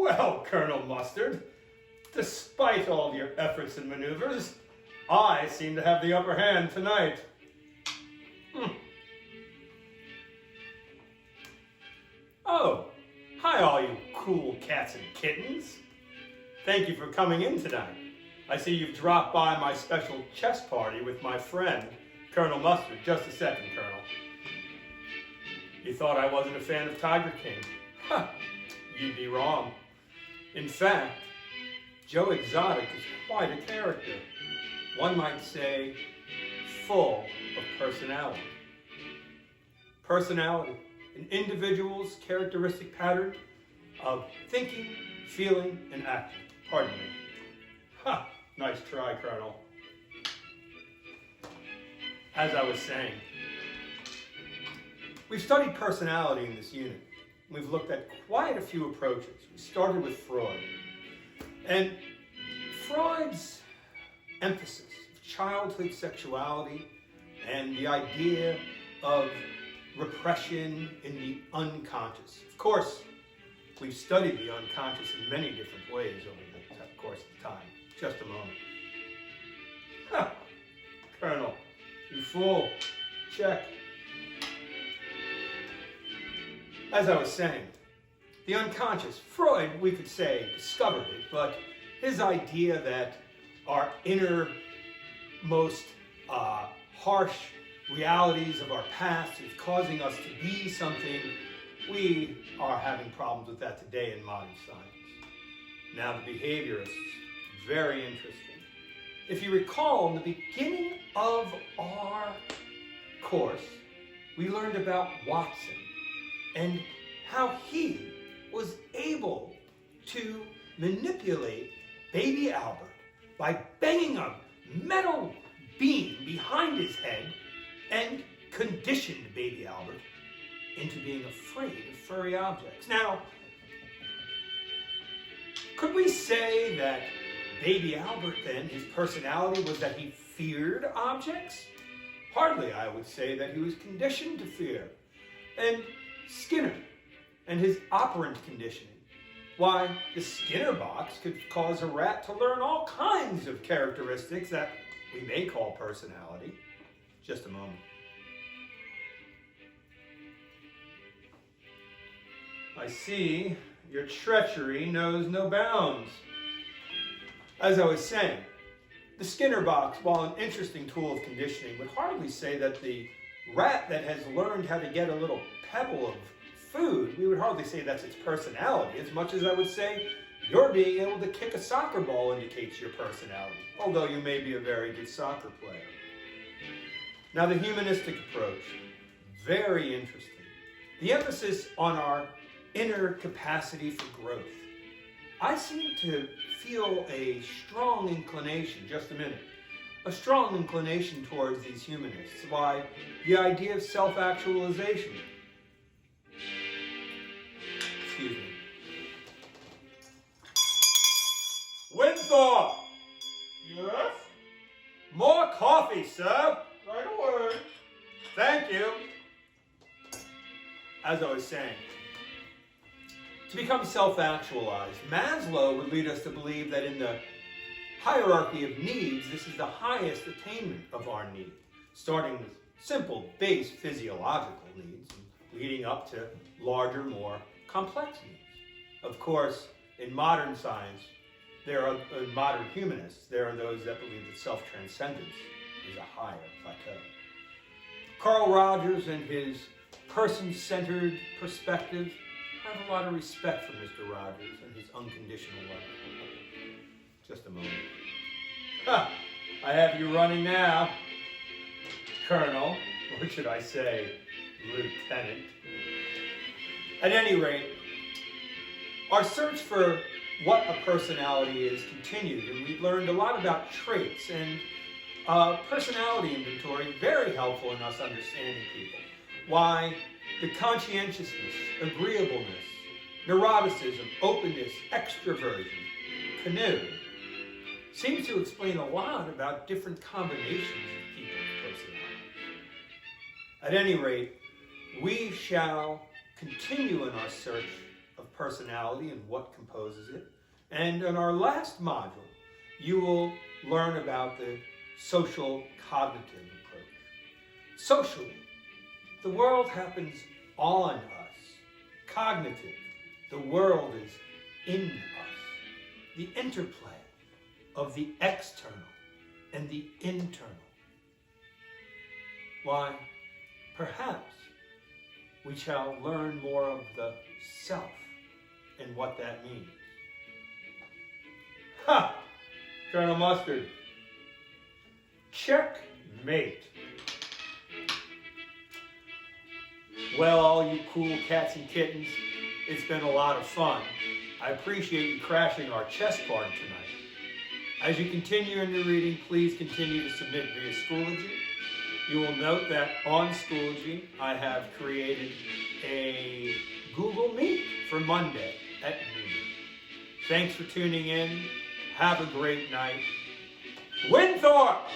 Well, Colonel Mustard, despite all your efforts and maneuvers, I seem to have the upper hand tonight. Oh, hi all you cool cats and kittens. Thank you for coming in tonight. I see you've dropped by my special chess party with my friend, Colonel Mustard. Just a second, Colonel. You thought I wasn't a fan of Tiger King? Huh, you'd be wrong. In fact, Joe Exotic is quite a character. One might say, full of personality. Personality, an individual's characteristic pattern of thinking, feeling, and acting. Pardon me. Ha! Nice try, Colonel. As I was saying, we've studied personality in this unit. We've looked at quite a few approaches. We started with Freud. And Freud's emphasis of childhood sexuality and the idea of repression in the unconscious. Of course, we've studied the unconscious in many different ways over the course of time. Just a moment. Ha! Colonel, you fool. Check. As I was saying, the unconscious, Freud, we could say, discovered it, but his idea that our innermost harsh realities of our past is causing us to be something, we are having problems with that today in modern science. Now the behaviorists, very interesting. If you recall, in the beginning of our course, we learned about Watson and how he was able to manipulate baby Albert by banging a metal beam behind his head and conditioned baby Albert into being afraid of furry objects. Now, could we say that baby Albert then, his personality was that he feared objects? Hardly, I would say that he was conditioned to fear. And Skinner and his operant conditioning. Why, the Skinner box could cause a rat to learn all kinds of characteristics that we may call personality. Just a moment. I see your treachery knows no bounds. As I was saying, the Skinner box, while an interesting tool of conditioning, would hardly say that the rat that has learned how to get a little pebble of food, we would hardly say that's its personality, as much as I would say your being able to kick a soccer ball indicates your personality, although you may be a very good soccer player. Now the humanistic approach, very interesting. The emphasis on our inner capacity for growth. I seem to feel a strong inclination, just a minute, a strong inclination towards these humanists. Why? The idea of self-actualization. Excuse me. Winthorpe! Yes? More coffee, sir. Right away. Thank you. As I was saying, to become self-actualized, Maslow would lead us to believe that in the hierarchy of needs, this is the highest attainment of our need, starting with simple, base physiological needs, and leading up to larger, more complex needs. Of course, in modern science, modern humanists, there are those that believe that self-transcendence is a higher plateau. Carl Rogers and his person-centered perspective, I have a lot of respect for Mr. Rogers and his unconditional love. Just a moment. Ha! I have you running now, Colonel, or should I say, Lieutenant. At any rate, our search for what a personality is continued, and we've learned a lot about traits, and personality inventory, very helpful in us understanding people. Why the conscientiousness, agreeableness, neuroticism, openness, extroversion, canoe, seems to explain a lot about different combinations of people's personalities. At any rate, we shall continue in our search of personality and what composes it. And in our last module, you will learn about the social cognitive approach. Socially, the world happens on us. Cognitive, the world is in us. The interplay of the external and the internal. Why, perhaps we shall learn more of the self and what that means. Ha! Colonel Mustard. Checkmate. Well, all you cool cats and kittens, it's been a lot of fun. I appreciate you crashing our chess party tonight. As you continue in your reading, please continue to submit via Schoology. You will note that on Schoology, I have created a Google Meet for Monday at noon. Thanks for tuning in. Have a great night. Winthorpe!